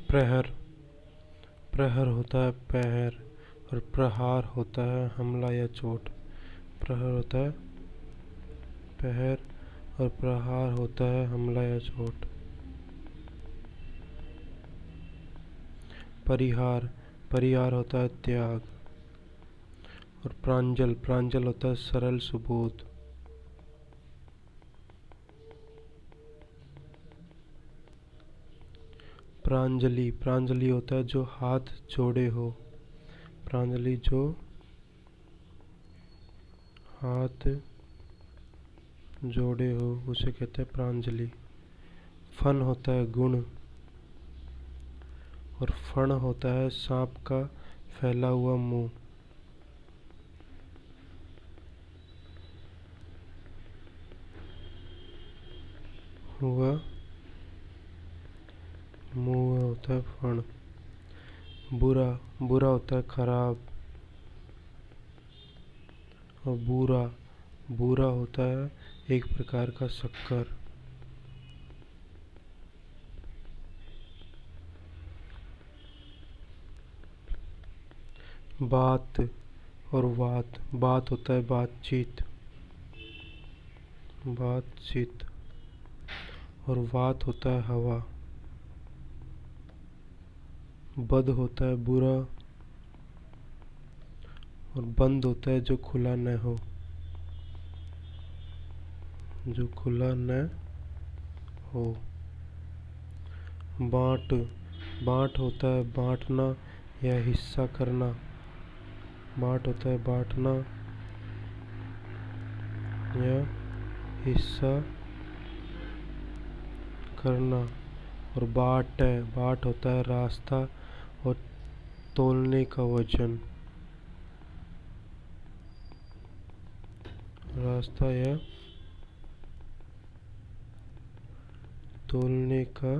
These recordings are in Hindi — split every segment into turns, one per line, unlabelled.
प्रहर। प्रहर होता है पहर और प्रहार होता है हमला या चोट। प्रहर होता है पहर और प्रहार होता है हमला या चोट। परिहार। परिहार होता है त्याग। और प्रांजल। प्रांजल होता है सरल सुबोध। प्रांजलि। प्रांजलि होता है जो हाथ जोड़े हो। प्रांजलि जो हाथ जोड़े हो उसे कहते हैं प्रांजलि। फन होता है गुण और फण होता है सांप का फैला हुआ मुंह। हुआ मुंह होता है फण। बुरा। बुरा होता है खराब। और बुरा। बुरा होता है एक प्रकार का शक्कर। बात और वात। बात होता है बातचीत। बातचीत। और वात होता है हवा। बद होता है बुरा और बंद होता है जो खुला न हो। जो खुला न हो। बांट। बांट होता है बांटना या हिस्सा करना। बांट होता है बांटना या हिस्सा करना। और बाट है। बाट होता है रास्ता और तोलने का वजन। रास्ता या तोलने का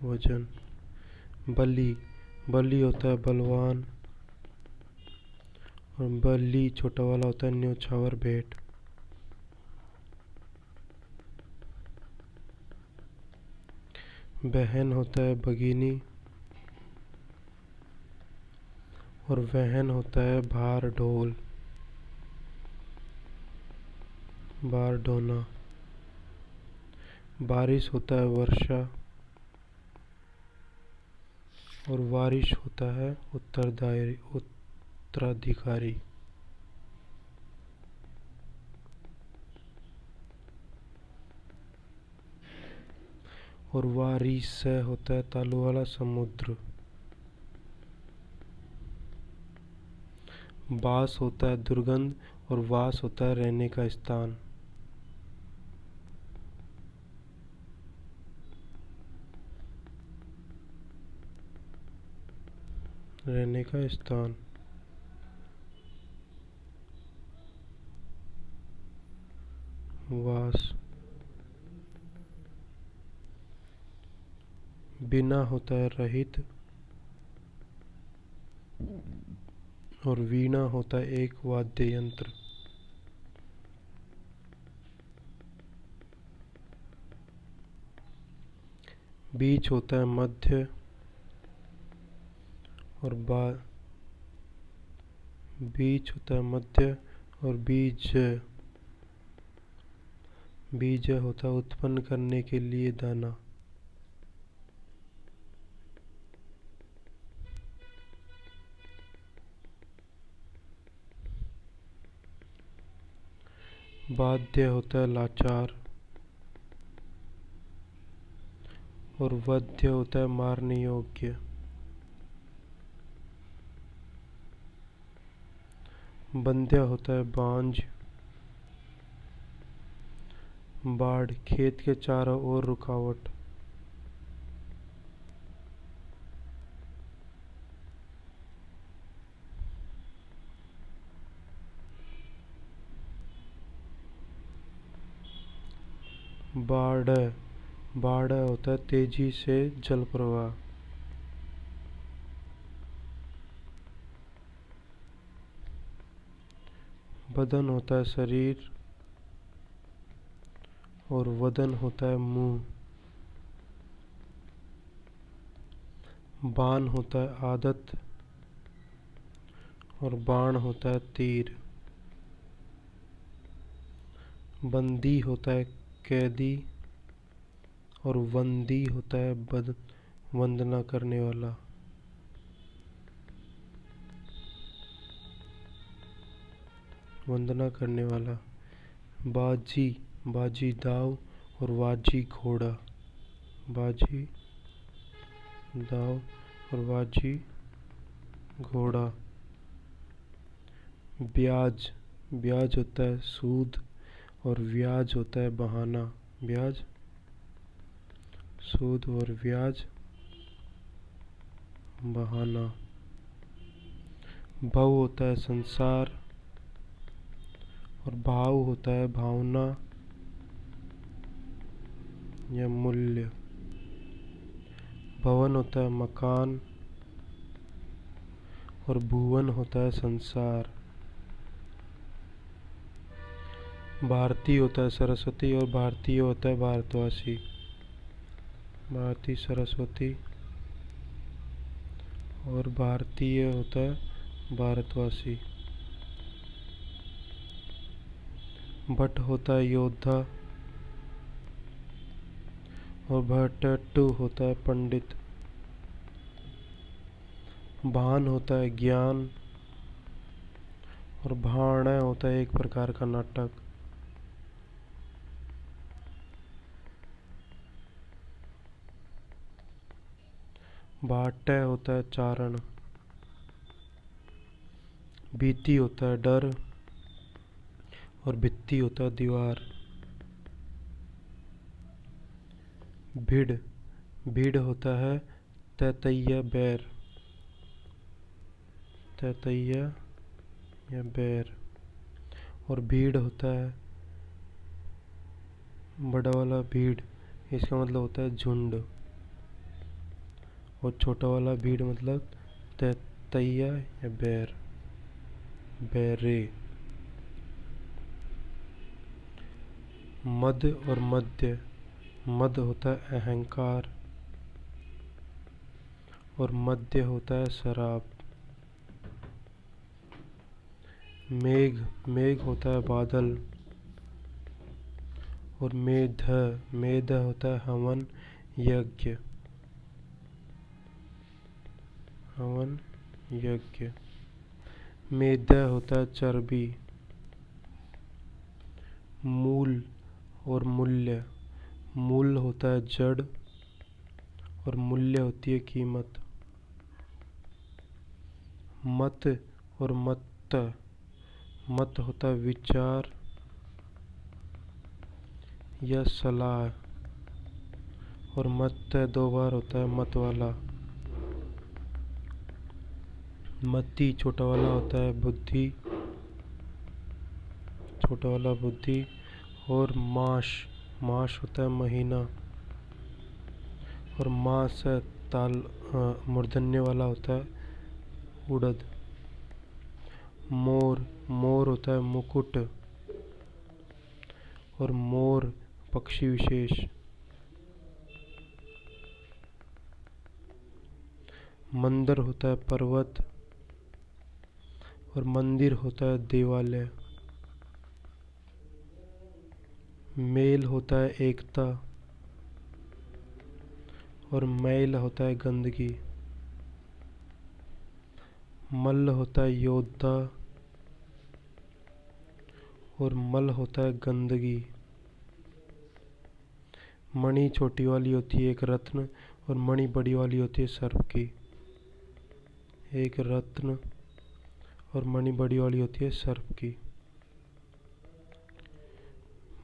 वजन। बलि। बलि होता है बलवान और बलि छोटा वाला होता है न्योछावर भेंट। बहन होता है भगिनी और वहन होता है भार ढोल। भार ढोना। बारिश होता है वर्षा और वारिश होता है उत्तराधिकारी। और वारिस होता है तालु वाला समुद्र। बास होता है दुर्गंध और वास होता है रहने का स्थान। रहने का स्थान। वास। बिना होता है रहित और वीणा होता है एक वाद्य यंत्र। बीच होता है मध्य और बीच होता है मध्य और बीज। बीज होता है उत्पन्न करने के लिए दाना। बाध्य होता है लाचार और वध्य होता है मारने योग्य। बंध्या होता है बांझ। बाढ़ खेत के चारों ओर रुकावट। बाढ़। बाढ़ होता है तेजी से जल प्रवाह। बदन होता है शरीर और वदन होता है मुंह। बाण होता है आदत और बाण होता है तीर। बंदी होता है कैदी और वंदी होता है वंदना करने वाला। वंदना करने वाला। बाजी, बाजी दाव और वाजी घोड़ा। बाजी दाव और वाजी घोड़ा। ब्याज, ब्याज होता है सूद और व्याज होता है बहाना। ब्याज, सूद और व्याज बहाना। भव होता है संसार और भाव होता है भावना या मूल्य। भवन होता है मकान और भुवन होता है संसार। भारती होता है सरस्वती और भारतीय होता है भारतवासी। भारती सरस्वती और भारतीय होता है भारतवासी। भट्ट होता है योद्धा और भट्टू होता है पंडित। भान होता है ज्ञान और भाणा होता है एक प्रकार का नाटक। भाट्य होता है चारण। भीति होता है डर और भित्ति होता है दीवार। भिड़, भीड़ होता है तैतैया बैर। तैतैया या बैर। और भीड़ होता है बड़ा वाला भीड़, इसका मतलब होता है झुंड। और छोटा वाला भीड़ मतलब तैतैया या बैर, बैरे। मद और मध्य। मद होता है अहंकार और मध्य होता है शराब। मेघ, मेघ होता है बादल और मेध, मेध होता है हवन यज्ञ। हवन यज्ञ। मेध होता है चर्बी। मूल और मूल्य। मूल होता है जड़ और मूल्य होती है कीमत। मत और मत। मत होता है विचार या सलाह और मत दो बार होता है मत वाला। मति छोटा वाला होता है बुद्धि, छोटा वाला बुद्धि। और मास, मास होता है महीना और मास ताल मूर्धन्य वाला होता है उड़द। मोर, मोर होता है मुकुट और मोर पक्षी विशेष। मंदिर होता है पर्वत और मंदिर होता है देवालय। मेल होता है एकता और मैल होता है गंदगी। मल्ल होता है योद्धा और मल होता है गंदगी। मणि छोटी वाली होती है एक रत्न और मणि बड़ी वाली होती है सर्प की। एक रत्न और मणि बड़ी वाली होती है सर्प की।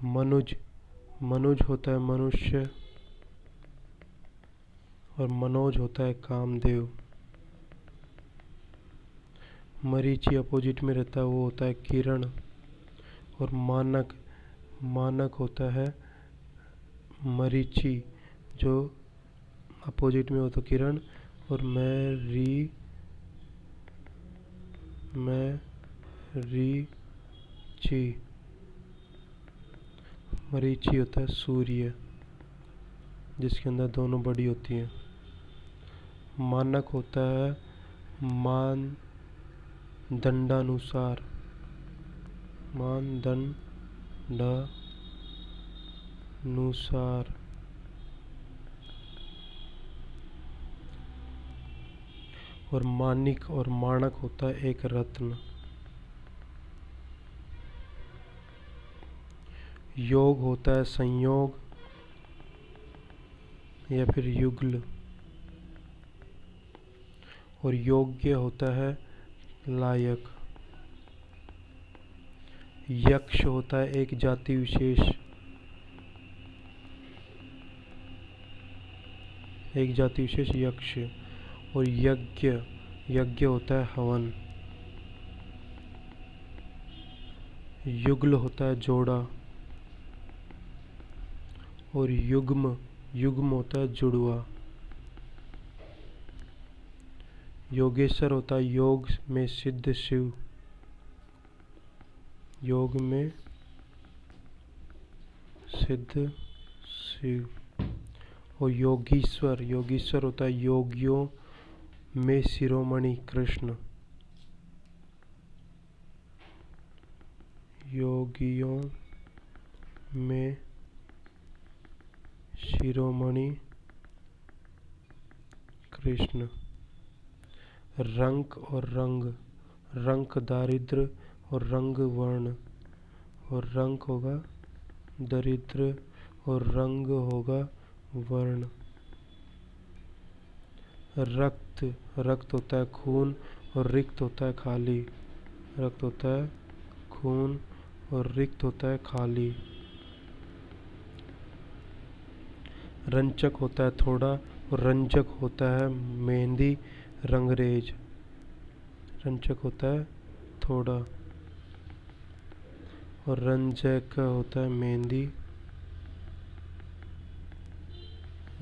मनुज, मनुज होता है मनुष्य और मनोज होता है कामदेव। मरीचि अपोजिट में रहता है वो होता है किरण। और मानक, मानक होता है मरीचि जो अपोजिट में हो तो किरण। और मरीचि, मरीचि होता है सूर्य जिसके अंदर दोनों बड़ी होती हैं। मानक होता है मानदंडानुसार, मानदंडानुसार। और मानिक और माणक होता है एक रत्न। योग होता है संयोग या फिर युगल। और योग्य होता है लायक। यक्ष होता है एक जाति विशेष, एक जाति विशेष यक्ष। और यज्ञ, यज्ञ होता है हवन। युगल होता है जोड़ा। और युग्म, युग्म होता है जुड़वा। योगेश्वर होता है योग में सिद्ध शिव, योग में सिद्ध शिव। और योगीश्वर, योगीश्वर होता है योगियों में शिरोमणि कृष्ण, योगियों में शिरोमणि कृष्ण। रंक और रंग, रंक दारिद्र और रंग वर्ण। और रंक होगा दरिद्र और रंग होगा वर्ण। रक्त, रक्त होता है खून और रिक्त होता है खाली। रक्त होता है खून और रिक्त होता है खाली। रंचक होता है थोड़ा और रंजक होता है मेहंदी रंगरेज। रंचक होता है थोड़ा और रंजक होता है मेहंदी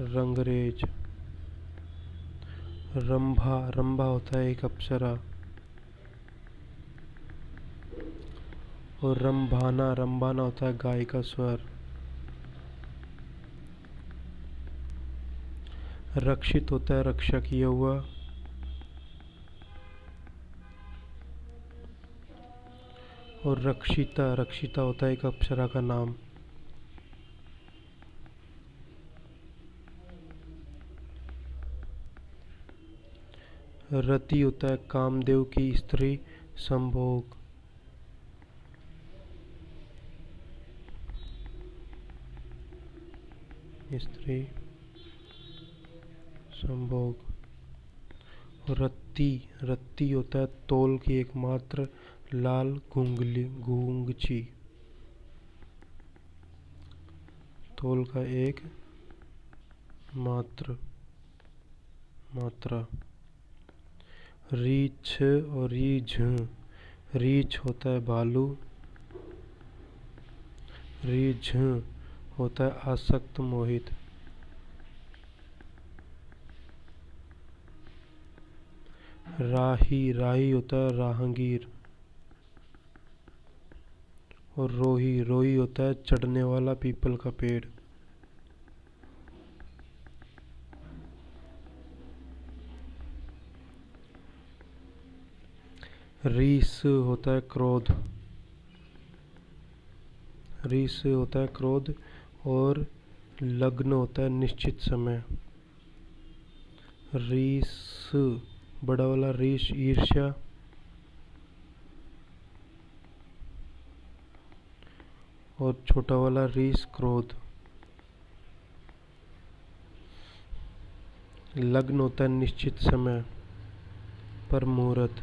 रंगरेज। रंभा, रंभा होता है एक अप्सरा। और रंभाना, रंभाना होता है गाय का स्वर। रक्षित होता है रक्षा किया हुआ। और रक्षिता, रक्षिता होता है एक अप्सरा का नाम। रति होता है कामदेव की स्त्री संभोग। स्त्री संभोग। रत्ती, रत्ती होता है तोल की एकमात्र लाल गूंगली, गूंगची। तोल का एक मात्र, मात्रा। रीछ और रीझ, रीछ होता है भालू। रीझ होता है आसक्त मोहित। राही, राही होता है राहगीर। और रोही, रोही होता है चढ़ने वाला पीपल का पेड़। रीस होता है क्रोध। रीस होता है क्रोध। और लग्न होता है निश्चित समय। रीस, बड़ा वाला रीस ईर्ष्या। और छोटा वाला रीस क्रोध। लग्न होता है निश्चित समय पर मुहूर्त।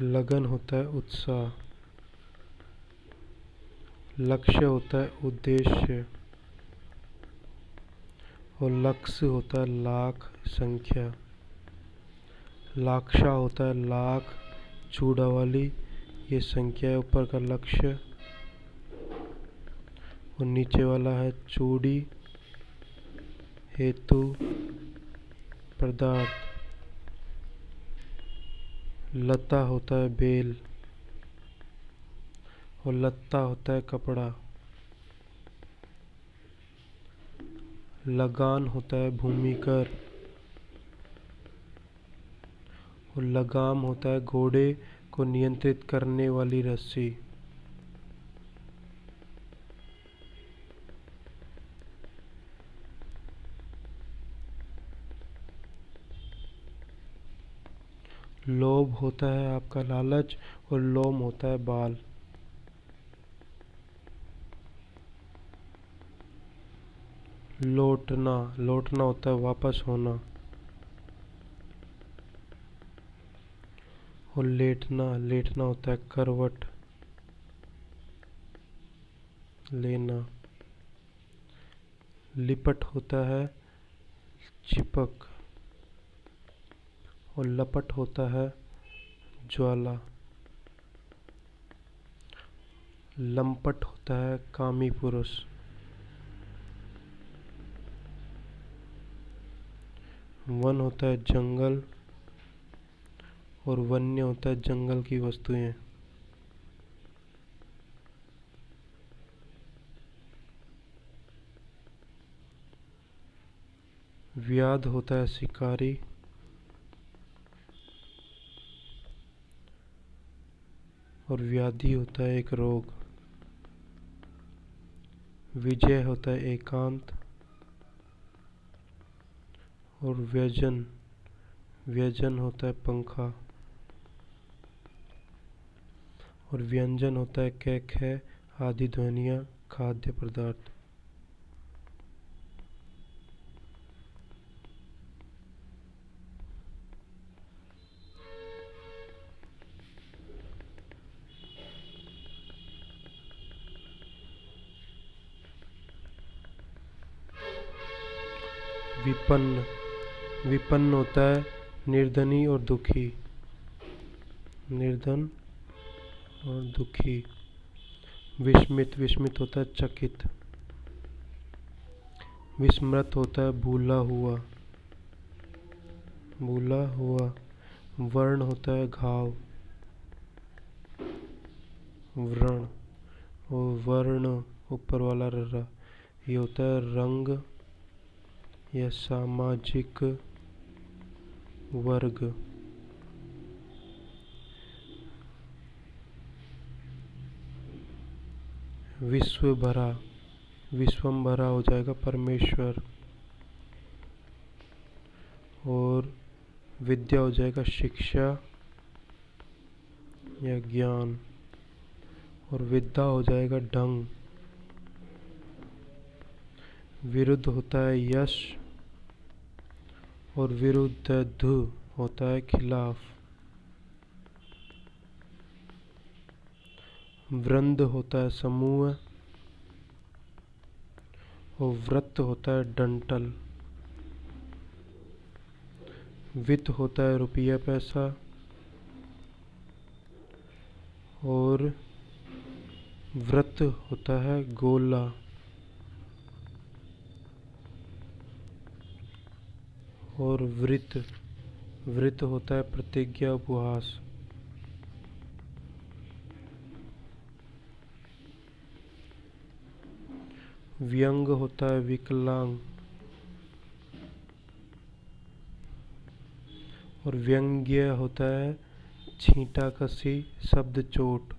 लगन होता है उत्साह। लक्ष्य होता है उद्देश्य। और लक्ष्य होता है लाख संख्या। लाक्षा होता है लाख चूड़ा वाली ये संख्या है ऊपर का लक्ष्य। और नीचे वाला है चूड़ी हेतु पदार्थ। लता होता है बेल। और लत्ता होता है कपड़ा। लगान होता है भूमिकर और लगाम होता है घोड़े को नियंत्रित करने वाली रस्सी। लोभ होता है आपका लालच और लोम होता है बाल। लौटना, लौटना होता है वापस होना। और लेटना, लेटना होता है करवट लेना। लिपट होता है चिपक और लपट होता है ज्वाला। लंपट होता है कामी पुरुष। वन होता है जंगल और वन्य होता है जंगल की वस्तुएं। व्याध होता है शिकारी और व्याधि होता है एक रोग। विजय होता है एकांत और व्यजन, व्यजन होता है पंखा। और व्यंजन होता है कै खे आदि ध्वनियाँ खाद्य पदार्थ। विपन्न, विपन्न होता है निर्धनी और दुखी। निर्धन और दुखी। विस्मित, विस्मित होता है चकित। विस्मृत होता है भूला हुआ, भूला हुआ। वर्ण होता है घाव, व्रण और वर्ण ऊपर वाला ररा। ये होता है रंग या सामाजिक वर्ग। विश्व भरा, विश्वम्भरा हो जाएगा परमेश्वर। और विद्या हो जाएगा शिक्षा या ज्ञान। और विद्या हो जाएगा ढंग। विरुद्ध होता है यश और विरुद्ध होता है खिलाफ। वृंद होता है समूह और व्रत होता है डंटल। वित्त होता है रुपया पैसा और व्रत होता है गोला। और वृत्त, वृत्त होता है प्रतिज्ञा उपहास। व्यंग होता है विकलांग और व्यंग्य होता है छींटा कसी शब्द चोट।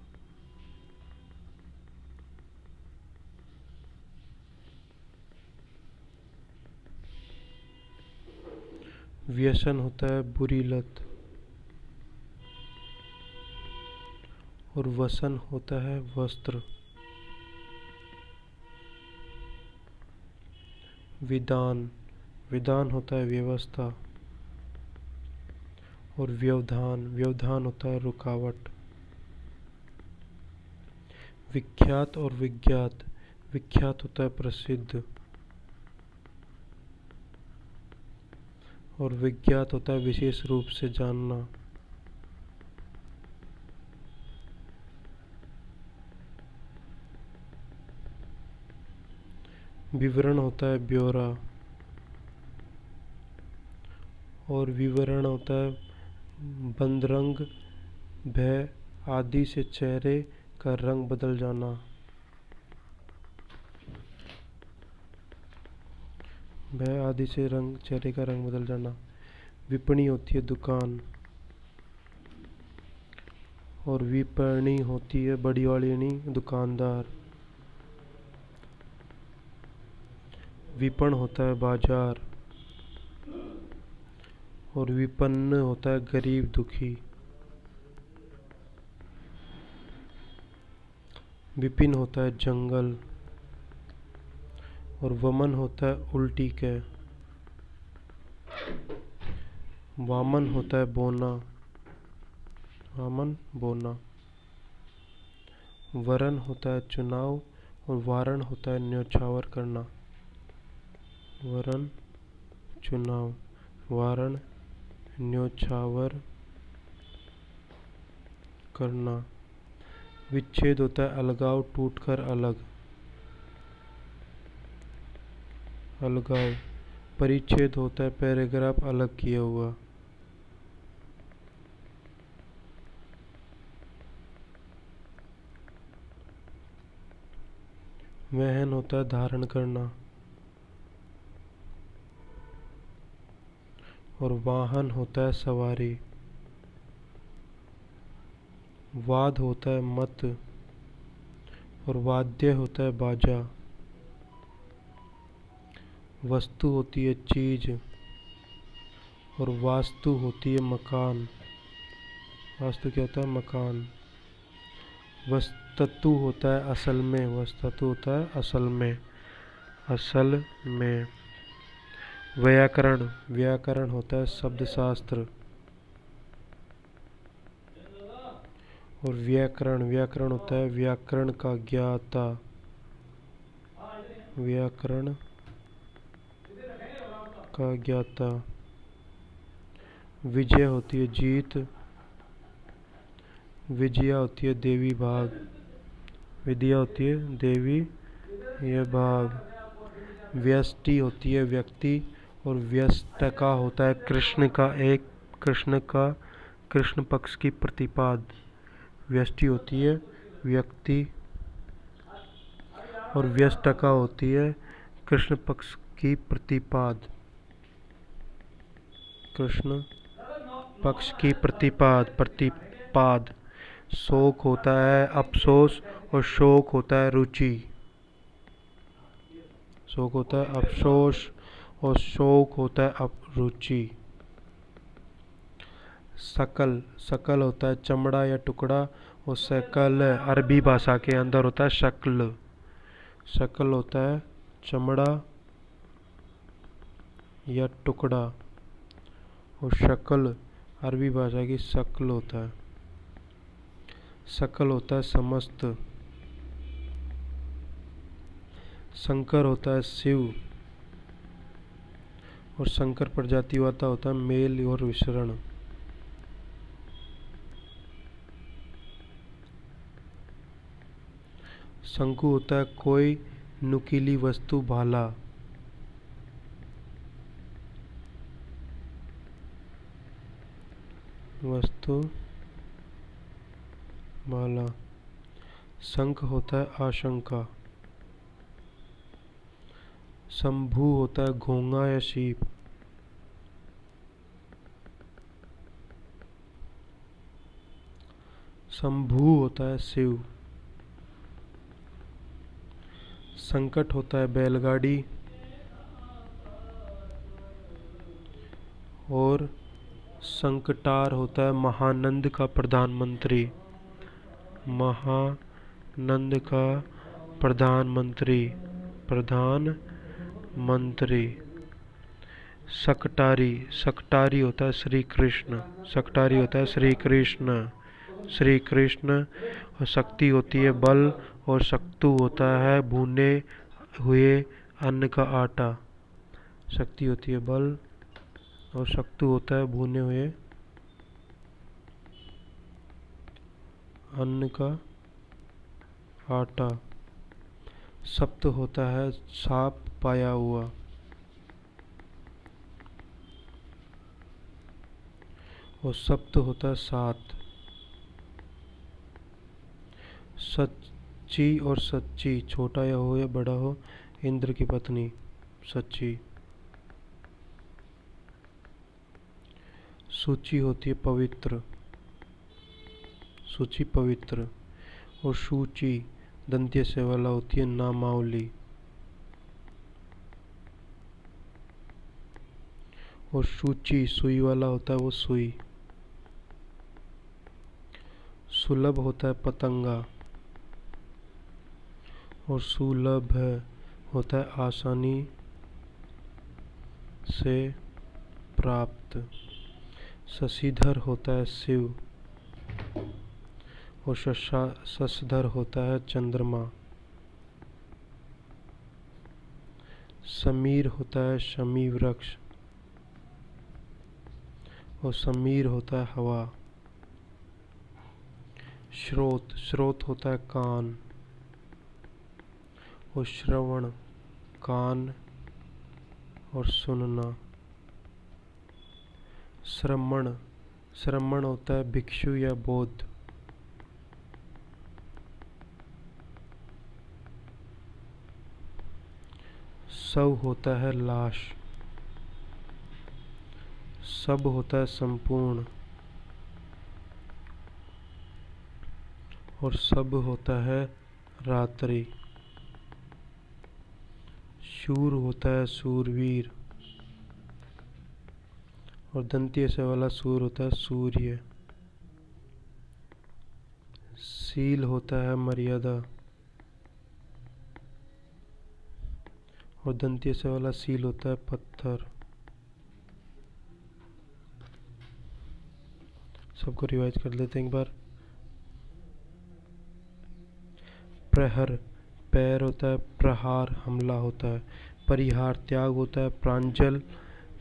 व्यसन होता है बुरी लत और वसन होता है वस्त्र। विधान, विधान होता है व्यवस्था और व्यवधान, व्यवधान होता है रुकावट। विख्यात और विज्ञात, विख्यात होता है प्रसिद्ध और विज्ञात होता है विशेष रूप से जानना। विवरण होता है ब्यौरा और विवरण होता है बंदरंग भय आदि से चेहरे का रंग बदल जाना। भय आदि से चेहरे का रंग बदल जाना। विपणी होती है दुकान, और विपणी होती है बड़ी वाली यानी दुकानदार। विपण होता है बाजार, और विपन्न होता है गरीब दुखी। विपिन होता है जंगल, और वमन होता है उल्टी के। वामन होता है बोना, वामन बोना। वरण होता है चुनाव, और वारण होता है न्योछावर करना। वरण चुनाव, वारण न्योछावर करना। विच्छेद होता है अलगाव, टूटकर अलग। अलगाव। परिच्छेद होता है पैराग्राफ अलग किया हुआ। वहन होता है धारण करना, और वाहन होता है सवारी। वाद होता है मत, और वाद्य होता है बाजा। वस्तु होती है चीज, और वास्तु होती है मकान। वास्तु क्या होता है? मकान। वस्तु होता है असल में, वस्तु होता है असल में, असल में। व्याकरण, व्याकरण होता है शब्द शास्त्र। और व्याकरण, व्याकरण होता है व्याकरण का ज्ञाता। व्याकरण का ज्ञाता। विजय होती है जीत, विजया होती है देवी भाग। विद्या होती है देवी ये भाग। व्यष्टि होती है व्यक्ति, और व्यष्टका होता है कृष्ण का एक, कृष्ण पक्ष की प्रतिपाद। व्यष्टि होती है व्यक्ति, और व्यष्टका होती है कृष्ण पक्ष की प्रतिपाद। कृष्ण पक्ष की प्रतिपाद। शोक होता है अफसोस, और शोक होता है रुचि। शोक होता है अफसोस, और शोक होता है रुचि। शकल, शकल होता है चमड़ा या टुकड़ा, और शकल अरबी भाषा के अंदर होता है शक्ल। शकल होता है चमड़ा या टुकड़ा, और शकल अरबी भाषा की शक्ल होता है। सकल होता है समस्त। शंकर होता है शिव, और शंकर प्रजाति वाता होता है मेल और विसरण। शंकु होता है कोई नुकीली वस्तु, भाला। वस्तु भाला। शंख होता है आशंका। शंभु होता है घोंघा या शीप। शंभु होता है शिव। संकट होता है बैलगाड़ी, और संकटार होता है महानंद का प्रधानमंत्री। महानंद का प्रधानमंत्री, प्रधानमंत्री। सकटारी, सकटारी होता है श्री कृष्ण। सकटारी होता है श्री कृष्ण, श्री कृष्ण। और शक्ति होती है बल, और शक्तु होता है भुने हुए अन्न का आटा। शक्ति होती है बल, और शक्तु होता है भुने हुए अन्न का आटा। सप्त होता है साप पाया हुआ, और सप्त होता है सात। सच्ची और सच्ची, छोटा या हो या बड़ा हो, इंद्र की पत्नी सच्ची। सूची होती है पवित्र, सूची पवित्र। और सूची दंत्य से वाला होती है नामावली। और सूची सुई वाला होता है वो सुई। सुलभ होता है पतंगा। और सुलभ होता है आसानी से प्राप्त। शशिधर होता है शिव। और शशधर होता है चंद्रमा। समीर होता है शमी वृक्ष। और समीर होता है हवा। श्रोत, श्रोत होता है कान। और श्रवण, कान और सुनना। श्रमण, श्रमण होता है भिक्षु या बौद्ध। शव होता है लाश। सब होता है संपूर्ण। और सब होता है रात्रि। शूर होता है सूरवीर। और दंत्य से वाला सूर होता है सूर्य। सील होता है मर्यादा। और दंत्य से वाला सील होता है पत्थर। सबको रिवाइज कर लेते हैं एक बार। प्रहर, पैर होता है, प्रहार हमला होता है, परिहार त्याग होता है, प्रांजल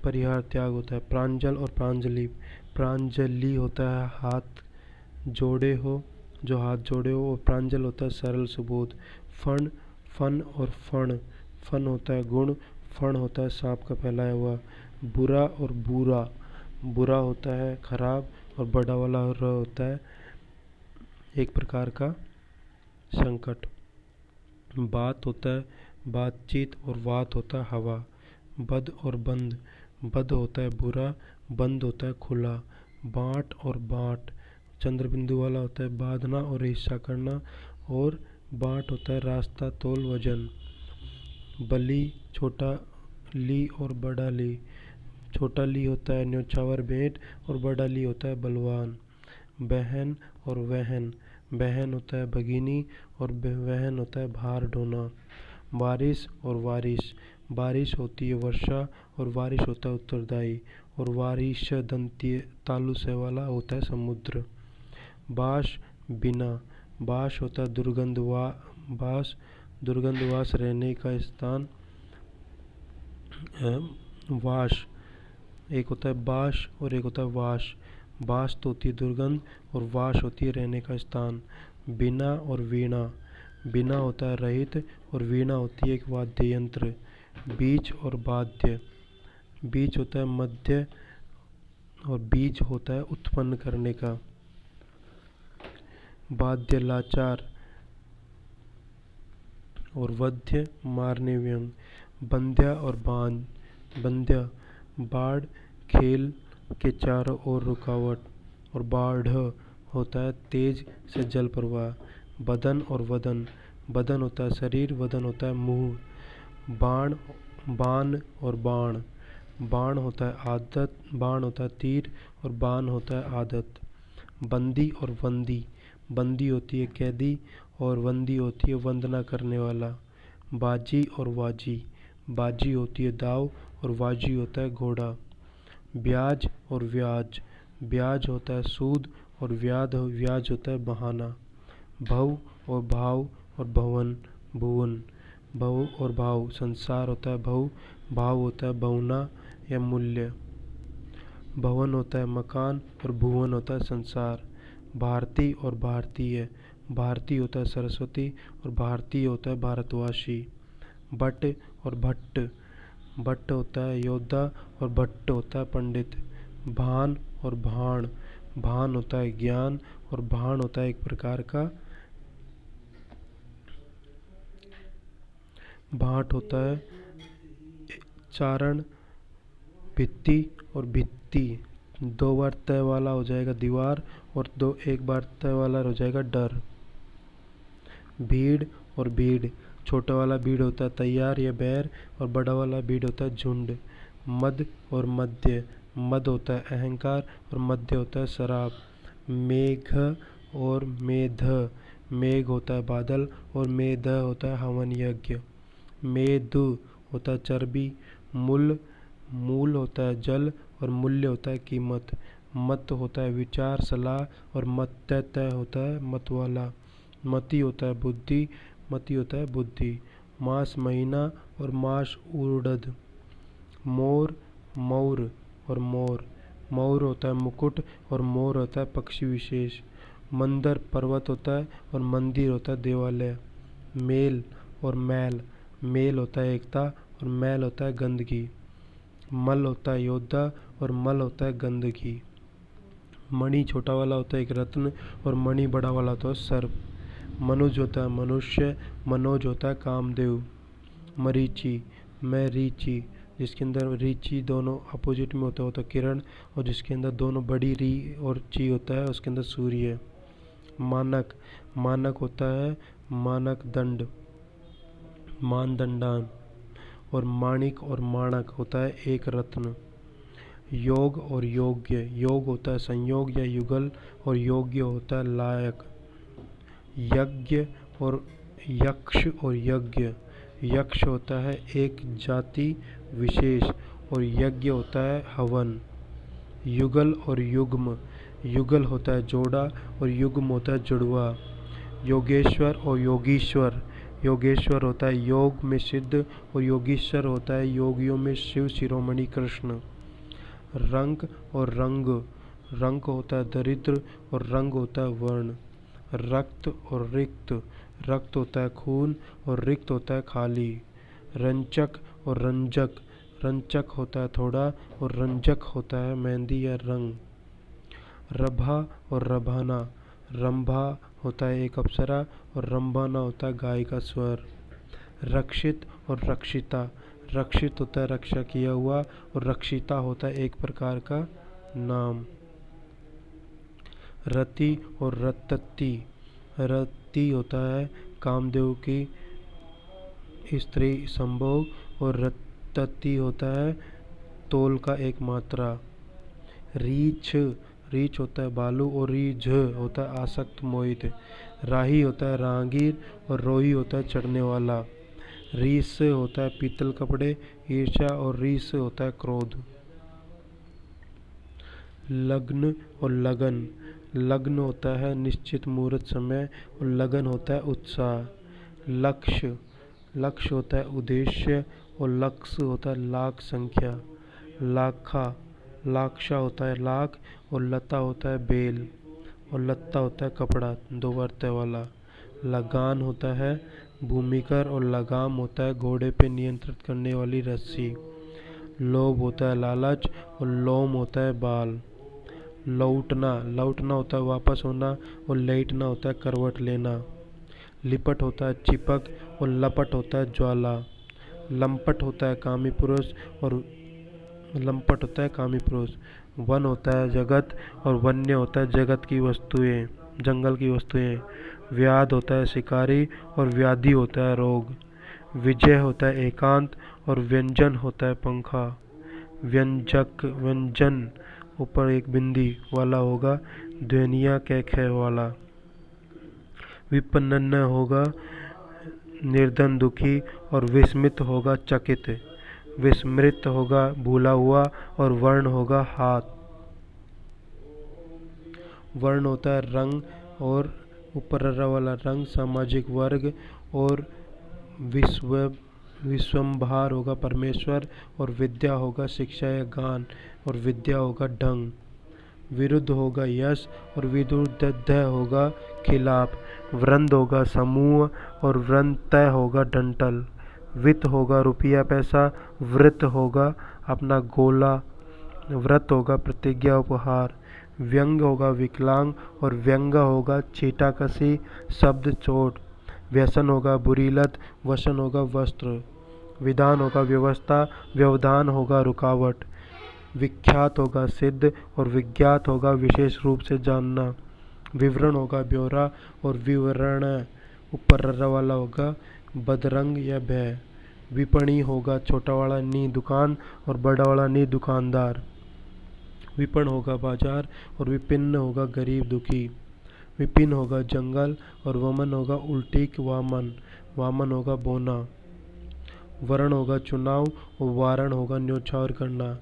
परिहार त्याग होता है, प्रांजल और प्रांजलि। प्रांजलि होता है हाथ जोड़े हो, जो हाथ जोड़े हो। और प्रांजल होता है सरल सुबोध। फण, फन और फण, फन होता है गुण, फण होता है सांप का फैलाया हुआ। बुरा और बुरा, बुरा होता है खराब। और बड़ा वाला र होता है एक प्रकार का संकट। बात होता है बातचीत। और वात होता है हवा। बद और बंद, बद होता है बुरा, बंद होता है खुला। बाँट और बाट, चंद्र बिंदु वाला होता है बांधना और हिस्सा करना। और बाट होता है रास्ता तोल वजन। बली, छोटा ली और बड़ा ली। छोटा ली होता है न्योछावर भेंट। और बड़ा ली होता है बलवान। बहन और वहन, बहन होता है भगिनी। और वहन होता है भार ढोना। बारिश और वारिश, बारिश होती है वर्षा। और वारिश होता है उत्तरदायी। और वारिश दंत्य तालु से वाला होता है समुद्र। बाश, बिना, बाश होता है दुर्गंध बास, दुर्गंधवास रहने का स्थान। वाश, एक होता है बाश और एक होता है वाश। बाश तो होती है दुर्गंध और वाश होती है रहने का स्थान। बिना और वीणा, बिना होता है रहित और वीणा होती है एक वाद्य यंत्र। बीज और वाद्य, बीज होता है मध्य और बीज होता है उत्पन्न करने का। वाद्य लाचार और वध्य मारने व्यंग। बंध्या और बांध, बंध्या बाढ़, खेल के चारों ओर रुकावट। और बाढ़ होता है तेज से जल प्रवाह। बदन और वदन, बदन होता है शरीर, वदन होता है मुंह। बाण, बाण और बाण, बाण होता है आदत, बाण होता है तीर। और बाण होता है आदत। बंदी और वंदी, बंदी होती है कैदी और वंदी होती है वंदना करने वाला। बाजी और वाजी, बाजी होती है दाव और वाजी होता है घोड़ा। ब्याज और व्याज, ब्याज होता है सूद और व्याज होता है बहाना। भव और भाव और भवन भुवन, भव और भाव, संसार होता है भव, भाव होता है भवना या मूल्य। भवन होता है मकान और भुवन होता है संसार। भारती और भारतीय, भारती होता है सरस्वती और भारतीय होता है भारतवासी। बट और भट्ट, भट्ट होता है योद्धा और भट्ट होता है पंडित। भान और भाण, भान होता है ज्ञान और भाण होता है एक प्रकार का भाट होता है चारण, भित्ति और भित्ति। 2 बार तय वाला हो जाएगा दीवार और 1 बार तय वाला हो जाएगा डर। भीड़ और भीड़, छोटा वाला भीड़ होता है तैयार या बैर और बड़ा वाला भीड़ होता है झुंड। मद और मध्य, मद होता है अहंकार और मध्य होता है शराब। मेघ और मेध, मेघ होता है बादल और मेध होता है हवन यज्ञ। मेदु होता है चर्बी। मूल, मूल होता है जल और मूल्य होता है कीमत। मत होता है विचार सलाह और मत्तय होता है मत वाला। मति होता है बुद्धि, मति होता है बुद्धि। मास महीना और मास उड़द। मोर, मौर और मोर, मौर होता है मुकुट और मोर होता है पक्षी विशेष। मंदिर पर्वत होता है और मंदिर होता है देवालय। मेल और मैल, मेल होता है एकता और मैल होता है गंदगी। मल होता है योद्धा और मल होता है गंदगी। मणि छोटा वाला होता है एक रत्न और मणि बड़ा वाला होता है सर्प। मनुज होता है मनुष्य, मनोज होता है कामदेव। मरीचि, मैं रीचि, जिसके अंदर रीचि दोनों अपोजिट में होता है किरण, और जिसके अंदर दोनों बड़ी री और ची होता है उसके अंदर सूर्य है। मानक, मानक होता है मानक दंड, मानदंडान। और माणिक और माणक होता है एक रत्न। योग और योग्य, योग होता है संयोग या युगल और योग्य होता है लायक। यज्ञ और यक्ष और यज्ञ, यक्ष होता है एक जाति विशेष और यज्ञ होता है हवन। युगल और युग्म, युगल होता है जोड़ा और युग्म होता है जुड़वा। योगेश्वर और योगीश्वर, योगेश्वर होता है योग में सिद्ध और योगीश्वर होता है योगियों में शिव शिरोमणि कृष्ण। रंग और रंग, रंग होता है दरिद्र और रंग होता है वर्ण। रक्त और रिक्त, रक्त होता है खून और रिक्त होता है खाली। रंचक और रंजक, रंचक होता है थोड़ा और रंजक होता है मेहंदी या रंग। रभा और रभाना, रंभा होता है एक अप्सरा और रंभाना होता है गाय का स्वर। रक्षित और रक्षिता, रक्षित होता है रक्षा किया हुआ और रक्षिता होता है एक प्रकार का नाम। रति और रतती, रति होता है कामदेव की स्त्री संभोग और रतती होता है तोल का एक मात्रा। रीछ, रीछ होता है बालू और रीझ होता है आसक्त मोहित। राही होता है राहगीर और रोही होता है चढ़ने वाला। रीस होता है पीतल कपड़े, ईर्ष्या और रीस होता है क्रोध। लग्न और लगन, लग्न होता है निश्चित मुहूर्त समय और लगन होता है उत्साह। लक्ष्य, लक्ष्य होता है उद्देश्य और लक्ष्य होता है लाख संख्या। लाखा, लाक्षा होता है लाख और लता होता है बेल और लत्ता होता है कपड़ा 2 बार तय वाला। लगान होता है भूमिकर और लगाम होता है घोड़े पे नियंत्रित करने वाली रस्सी। लोभ होता है लालच और लोम होता है बाल। लौटना, लौटना होता है वापस होना और लेटना होता है करवट लेना। लिपट होता है चिपक और लपट होता है ज्वाला। लंपट होता है कामी पुरुष और लंपट होता है कामी पुरुष। वन होता है जगत और वन्य होता है जगत की वस्तुएं, जंगल की वस्तुएं। व्याध होता है शिकारी और व्याधि होता है रोग। विजय होता है एकांत और व्यंजन होता है पंखा। व्यंजक, व्यंजन ऊपर एक बिंदी वाला होगा, ध्वनिया के ख वाला। विपन्न होगा निर्धन दुखी और विस्मित होगा चकित। विस्मृत होगा भूला हुआ और वर्ण होगा हाथ। वर्ण होता है रंग और ऊपर र वाला रंग सामाजिक वर्ग और विश्वंभर होगा परमेश्वर और विद्या होगा शिक्षा या ज्ञान और विद्या होगा ढंग। विरुद्ध होगा यश और विरुद्ध होगा खिलाफ। वृंद होगा समूह और वृंतय होगा डंटल। वित्त होगा रुपया पैसा, वृत्त होगा अपना गोला, व्रत होगा प्रतिज्ञा उपहार। व्यंग होगा विकलांग और व्यंग होगा छीटाकसी शब्द चोट। व्यसन होगा बुरी लत, वसन होगा वस्त्र। विधान होगा व्यवस्था, व्यवधान होगा रुकावट। विख्यात होगा सिद्ध और विज्ञात होगा विशेष रूप से जानना। विवरण होगा ब्यौरा और विवरण ऊपर र वाला होगा बदरंग या भय। विपणी होगा छोटा वाला नी दुकान और बड़ा वाला नी दुकानदार। विपण होगा बाजार और विपिन्न होगा गरीब दुखी। विपिन होगा जंगल और वमन होगा उल्टी वामन। वामन होगा बोना। वरण होगा चुनाव और वारण होगा न्योछावर करना।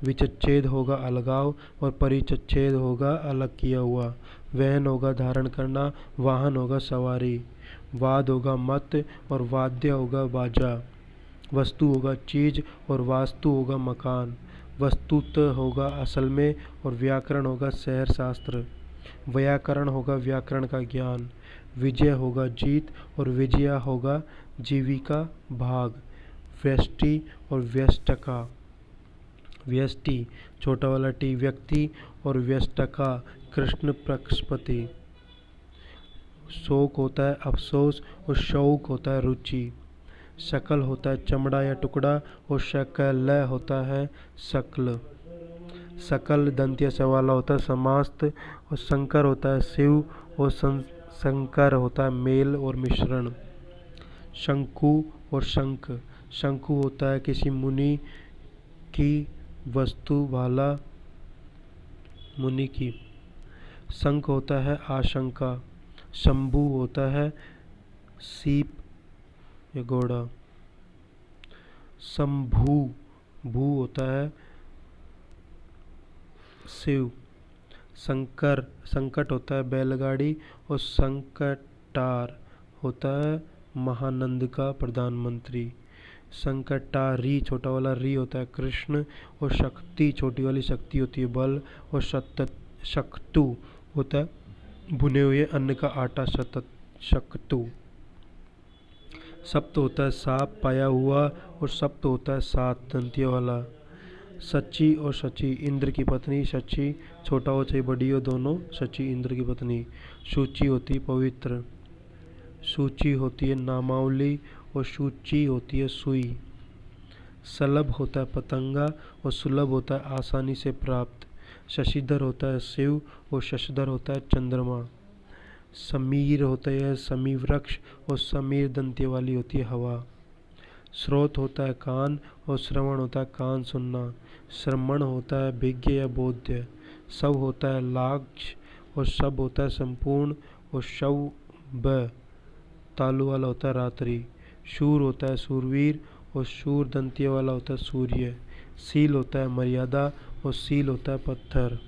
विचच्छेद होगा अलगाव और परिचच्छेद होगा अलग किया हुआ। वहन होगा धारण करना, वाहन होगा सवारी। वाद होगा मत और वाद्य होगा बाजा। वस्तु होगा चीज और वास्तु होगा मकान। वस्तुत होगा असल में और व्याकरण होगा शहर शास्त्र। व्याकरण होगा व्याकरण का ज्ञान। विजय होगा जीत और विजया होगा जीविका भाग। व्यष्टि और व्यष्टका। व्यष्टि छोटा वाला टी व्यक्ति और व्यष्टका कृष्ण पक्षपति। शोक होता है अफसोस और शौक होता है रुचि। शकल होता है चमड़ा या टुकड़ा और शकल होता है शकल। सकल दंत्य से वाला होता है समास्त और शंकर होता है शिव और शंकर होता है मेल और मिश्रण। शंकु और शंख। शंकु होता है किसी मुनि की वस्तु वाला मुनि की। शंख होता है आशंका। शंभु होता है सीप या घोड़ा। शंभु भू होता है शिव। संकर संकट होता है बैलगाड़ी और संकटार होता है महानंद का प्रधानमंत्री। संकटारी छोटा वाला री होता है कृष्ण और शक्ति छोटी वाली शक्ति होती है बल और शक्तु होता है भुने हुए अन्न का आटा शक्तु। सप्त होता है सांप पाया हुआ और सप्त होता है सात दंतियों वाला। सची और शची इंद्र की पत्नी। शची छोटा हो चाहे बड़ी हो दोनों। शची इंद्र की पत्नी। सूची होती है पवित्र। सूची होती है नामावली और सूची होती है सुई। सलभ होता है पतंगा और सुलभ होता है आसानी से प्राप्त। शशिधर होता है शिव और शशधर होता है चंद्रमा। समीर होता है समी वृक्ष और समीर दंत्य वाली होती है हवा। श्रोत होता है कान और श्रवण होता है कान सुनना। श्रमण होता है भिज्ञ या बोध्य। सब होता है लाक्ष और सब होता है संपूर्ण और शव ब तालु वाला होता है रात्रि। शूर होता है सूरवीर और शूर दंत्य वाला होता है सूर्य। सील होता है मर्यादा और सील होता है पत्थर।